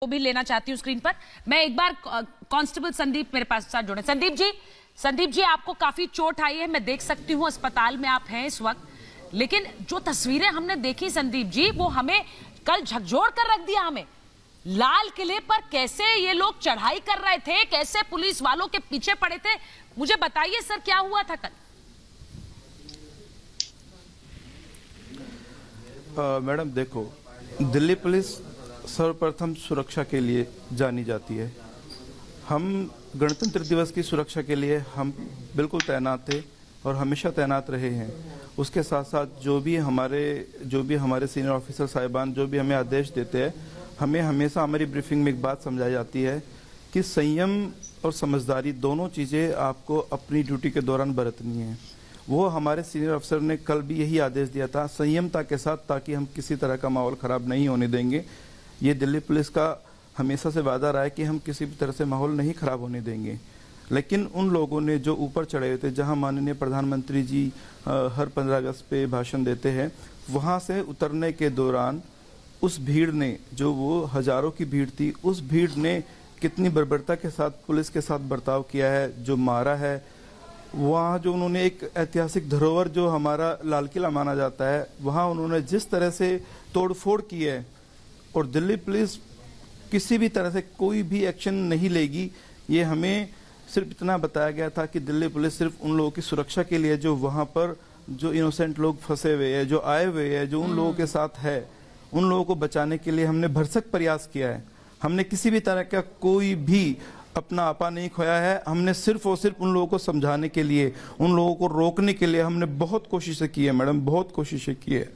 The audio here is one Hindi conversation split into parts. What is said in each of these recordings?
वो भी लेना चाहती हूँ स्क्रीन पर। मैं एक बार कांस्टेबल संदीप मेरे पास साथ जोड़े। संदीप जी आपको काफी चोट आई है, मैं देख सकती हूँ अस्पताल में आप हैं इस वक्त, लेकिन जो तस्वीरें हमने देखी संदीप जी वो हमें कल झकझोर कर रख दिया। हमें लाल किले पर कैसे ये लोग चढ़ाई कर रहे थे, कैसे पुलिस वालों के पीछे पड़े थे, मुझे बताइए सर क्या हुआ था कल? मैडम देखो, दिल्ली पुलिस सर्वप्रथम सुरक्षा के लिए जानी जाती है। हम गणतंत्र दिवस की सुरक्षा के लिए हम बिल्कुल तैनात थे और हमेशा तैनात रहे हैं। उसके साथ साथ जो भी हमारे सीनियर ऑफिसर साहिबान जो भी हमें आदेश देते हैं, हमें हमेशा हमारी ब्रीफिंग में एक बात समझाई जाती है कि संयम और समझदारी दोनों चीज़ें आपको अपनी ड्यूटी के दौरान बरतनी है। वो हमारे सीनियर अफसर ने कल भी यही आदेश दिया था, संयमता के साथ, ताकि हम किसी तरह का माहौल ख़राब नहीं होने देंगे। ये दिल्ली पुलिस का हमेशा से वादा रहा है कि हम किसी भी तरह से माहौल नहीं ख़राब होने देंगे। लेकिन उन लोगों ने जो ऊपर चढ़े हुए थे, जहां माननीय प्रधानमंत्री जी हर 15 अगस्त पे भाषण देते हैं, वहां से उतरने के दौरान उस भीड़ ने, जो वो हज़ारों की भीड़ थी, उस भीड़ ने कितनी बर्बरता के साथ पुलिस के साथ बर्ताव किया है, जो मारा है। वहाँ जो उन्होंने एक ऐतिहासिक धरोहर जो हमारा लाल किला माना जाता है, वहाँ उन्होंने जिस तरह से तोड़फोड़ की है, और दिल्ली पुलिस किसी भी तरह से कोई भी एक्शन नहीं लेगी। ये हमें सिर्फ इतना बताया गया था कि दिल्ली पुलिस सिर्फ उन लोगों की सुरक्षा के लिए, जो वहाँ पर जो इनोसेंट लोग फंसे हुए हैं, जो आए हुए हैं, जो उन लोगों के साथ है, उन लोगों को बचाने के लिए हमने भरसक प्रयास किया है। हमने किसी भी तरह का कोई भी अपना आपा नहीं खोया है। हमने सिर्फ और सिर्फ उन लोगों को समझाने के लिए, उन लोगों को रोकने के लिए हमने बहुत कोशिशें की है मैडम, बहुत कोशिशें की है।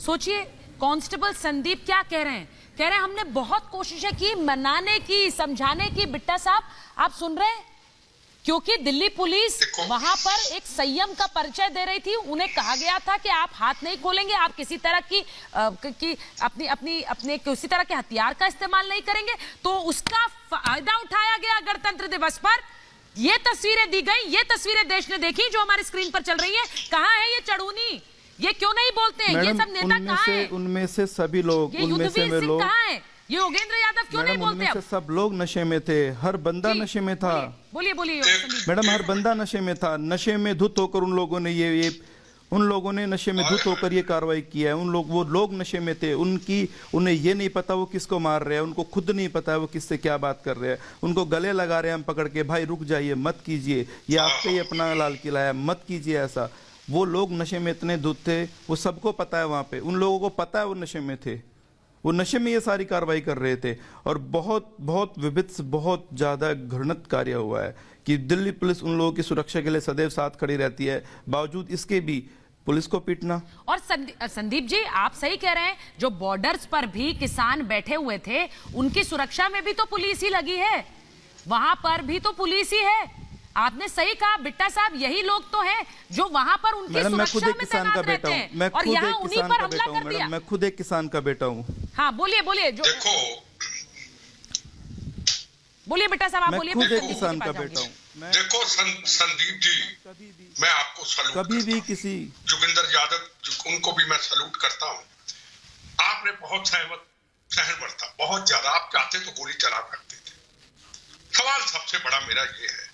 सोचिए कांस्टेबल संदीप क्या कह रहे हैं? कह रहे हैं हमने बहुत कोशिशें की, मनाने की, समझाने की। बिट्टा साहब आप सुन रहे हैं? क्योंकि दिल्ली पुलिस वहां पर एक संयम का परिचय दे रही थी। उन्हें कहा गया था कि आप हाथ नहीं खोलेंगे, आप किसी तरह की अपने किसी तरह के हथियार का इस्तेमाल नहीं करेंगे। तो उसका फायदा उठाया गया गणतंत्र दिवस पर। ये तस्वीरें दी गई, ये तस्वीरें देश ने देखी जो हमारी स्क्रीन पर चल रही है। कहाँ है ये चढ़ूनी? ये क्यों नहीं बोलते हैं? ये सब नेता कहाँ हैं? उनमें से सभी लोग, उनमें से वे लोग कहाँ हैं? ये योगेंद्र यादव क्यों नहीं बोलते? उनमें से सब लोग नशे में थे, हर बंदा नशे में था। बोलिए मैडम, हर बंदा नशे में था। नशे में धुत होकर उन लोगों ने नशे में धुत होकर ये कार्रवाई किया है। वो लोग नशे में थे। उन्हें ये नहीं पता वो किसको मार रहे हैं, उनको खुद नहीं पता है वो किससे क्या बात कर रहे हैं। उनको गले लगा रहे हैं हम पकड़ के, भाई रुक जाइए, मत कीजिए, ये आपका ही अपना लाल किला है, मत कीजिए ऐसा। वो लोग नशे में इतने धुत थे, वो सबको पता है। वहां पे उन लोगों को पता है वो नशे में थे, वो नशे में ये सारी कार्रवाई कर रहे थे। और बहुत बहुत विभिन्न, बहुत ज्यादा घृणित कार्य हुआ है कि दिल्ली पुलिस उन लोगों की सुरक्षा के लिए सदैव साथ खड़ी रहती है, बावजूद इसके भी पुलिस को पीटना। और संदीप जी आप सही कह रहे हैं, जो बॉर्डर्स पर भी किसान बैठे हुए थे, उनकी सुरक्षा में भी तो पुलिस ही लगी है, वहां पर भी तो पुलिस ही है। आपने सही कहा बिट्टा साहब, यही लोग तो हैं जो वहां पर उनकी सुरक्षा में तैनात रहते हैं, और यहाँ उन्हीं पर हमला कर दिया। मैं खुद एक किसान का बेटा हूँ। हाँ बोलिए जो बोलिए बेटा साहब, आप बोलिए। खुद एक किसान का बेटा हूँ। देखो संदीप जी, मैं आपको सलूट कभी भी किसी जोगिंदर यादव उनको भी मैं सलूट करता हूँ। आपने बहुत सहन बरता, बहुत ज्यादा। आप चाहते तो गोली चला करते थे। सवाल सबसे बड़ा मेरा ये है,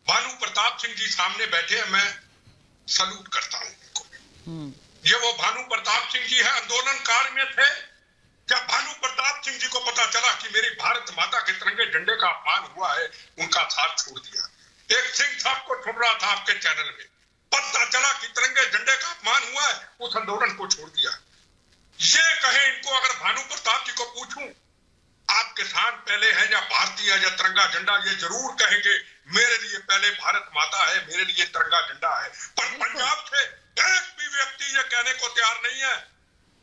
भानु प्रताप सिंह जी सामने बैठे हैं, मैं सलूट करता हूं उनको। ये वो भानु प्रताप सिंह जी है, आंदोलन काल में थे। जब भानु प्रताप सिंह जी को पता चला कि मेरी भारत माता के तिरंगे झंडे का अपमान हुआ है, उनका साथ छोड़ दिया। एक सिंह साहब को छोड़ रहा था आपके चैनल में, पता चला कि तिरंगे झंडे का अपमान हुआ है, उस आंदोलन को छोड़ दिया। ये कहे इनको, अगर भानु प्रताप जी को पूछूं आप किसान पहले हैं या भारतीय है या तिरंगा झंडा, ये जरूर कहेंगे मेरे लिए पहले भारत माता है, मेरे लिए तिरंगा झंडा है। पर पंजाब से एक भी व्यक्ति ये कहने को तैयार नहीं है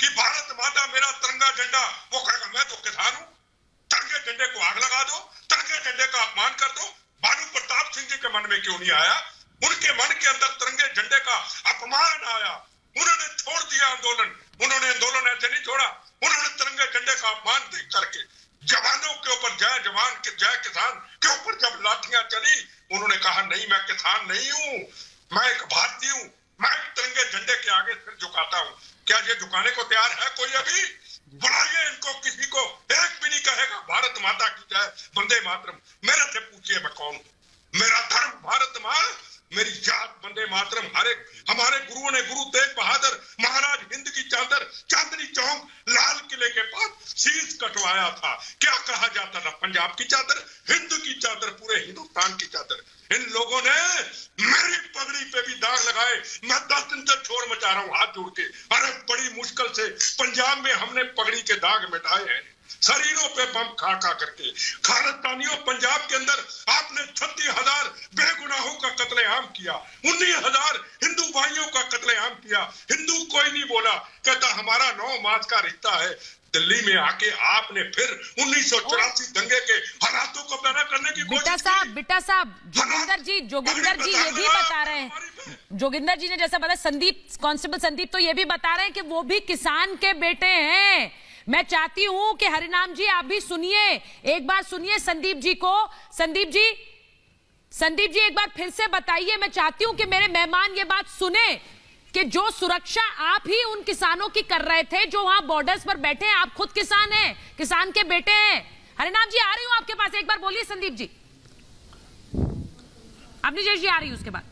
कि भारत माता मेरा तिरंगा झंडा। वो कहेगा मैं तो किसान हूं। तिरंगे झंडे को आग लगा दो, तिरंगे झंडे का अपमान कर दो। भानु प्रताप सिंह जी के मन में क्यों नहीं आया? उनके मन के अंदर तिरंगे झंडे का अपमान आया, उन्होंने छोड़ दिया आंदोलन। उन्होंने आंदोलन ऐसे नहीं छोड़ा, उन्होंने तिरंगे झंडे का अपमान देख करके जवानों के ऊपर, जय जवान के जय किसान के ऊपर जब लाठियां चली, उन्होंने कहा नहीं मैं किसान नहीं हूं, मैं एक भारतीय हूं, मैं तिरंगे झंडे के आगे सिर झुकाता हूं। क्या ये झुकाने को तैयार है कोई अभी? बुलाइए इनको, किसी को एक भी नहीं कहेगा भारत माता की जय, वंदे मातरम। मेरे से पूछिए मैं कौन हूं? मेरा धर्म भारत मां, मेरी जात वंदे मातरम। हर एक हमारे गुरुओं ने, गुरु तेग बहादुर महाराज हिंद की चादर चांदनी चौक लाल किले के पास शीश कटवाया था। क्या कहा जाता था? पंजाब की चादर, हिंद की चादर, पूरे हिंदुस्तान की चादर। इन लोगों ने मेरी पगड़ी पे भी दाग लगाए। मैं 10 दिन से शोर मचा रहा हूं हाथ जोड़ के। अरे बड़ी मुश्किल से पंजाब में हमने पगड़ी के दाग मिटाए हैं, शरीरों पे बम खा करके। खालिस्तानियों, पंजाब के अंदर आपने 36,000 बेगुनाहों का कत्लेआम किया, 19,000 हिंदू भाइयों का कत्लेआम किया। हिंदू कोई नहीं बोला, कहता हमारा 9 मास का रिश्ता है। दिल्ली में आके आपने फिर 1984 दंगे के हालातों को बयान करने की कोशिश की। बिट्टा साहब, जोगिंदर जी ये भी बता रहे हैं, जोगिंदर जी ने जैसा बताया, संदीप, कांस्टेबल संदीप तो ये भी बता रहे हैं कि वो भी किसान के बेटे हैं। मैं चाहती हूं कि हरिनाम जी आप भी सुनिए, एक बार सुनिए संदीप जी को। संदीप जी एक बार फिर से बताइए। मैं चाहती हूं कि मेरे मेहमान ये बात सुने कि जो सुरक्षा आप ही उन किसानों की कर रहे थे जो वहां बॉर्डर्स पर बैठे हैं, आप खुद किसान हैं, किसान के बेटे हैं। हरिनाम जी आ रही हूं आपके पास, एक बार बोलिए संदीप जी। अवनीश जी आ रही हूं उसके बाद।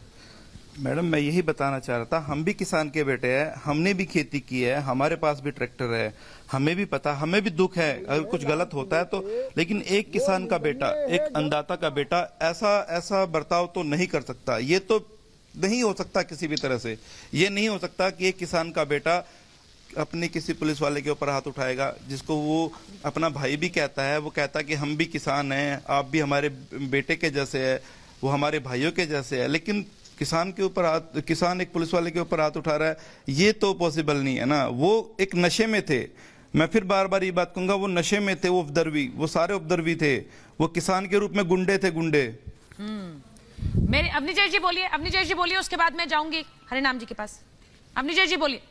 मैडम मैं यही बताना चाह रहा था, हम भी किसान के बेटे हैं, हमने भी खेती की है, हमारे पास भी ट्रैक्टर है, हमें भी पता, हमें भी दुख है अगर कुछ गलत होता है तो। लेकिन एक किसान का बेटा, एक अन्नदाता का बेटा ऐसा बर्ताव तो नहीं कर सकता। ये तो नहीं हो सकता किसी भी तरह से। ये नहीं हो सकता कि एक किसान का बेटा अपने किसी पुलिस वाले के ऊपर हाथ उठाएगा, जिसको वो अपना भाई भी कहता है। वो कहता है कि हम भी किसान हैं, आप भी हमारे बेटे के जैसे है, वो हमारे भाइयों के जैसे है। लेकिन किसान एक पुलिस वाले के ऊपर हाथ उठा रहा है, ये तो पॉसिबल नहीं है ना। वो एक नशे में थे, मैं फिर बार बार ये बात कहूंगा, वो नशे में थे, वो उपद्रवी, वो सारे उपद्रवी थे, वो किसान के रूप में गुंडे थे, गुंडे। मेरे अवनीश जी बोलिए, उसके बाद मैं जाऊंगी हरिनाम जी के पास। अवनीश जी बोलिए।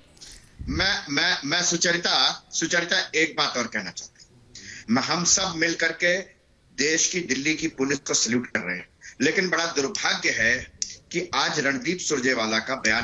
मैं सुचरिता एक बात और कहना चाहती हूँ। हम सब मिल करके देश की, दिल्ली की पुलिस को सल्यूट कर रहे हैं, लेकिन बड़ा दुर्भाग्य है कि आज रणदीप सुरजेवाला का बयान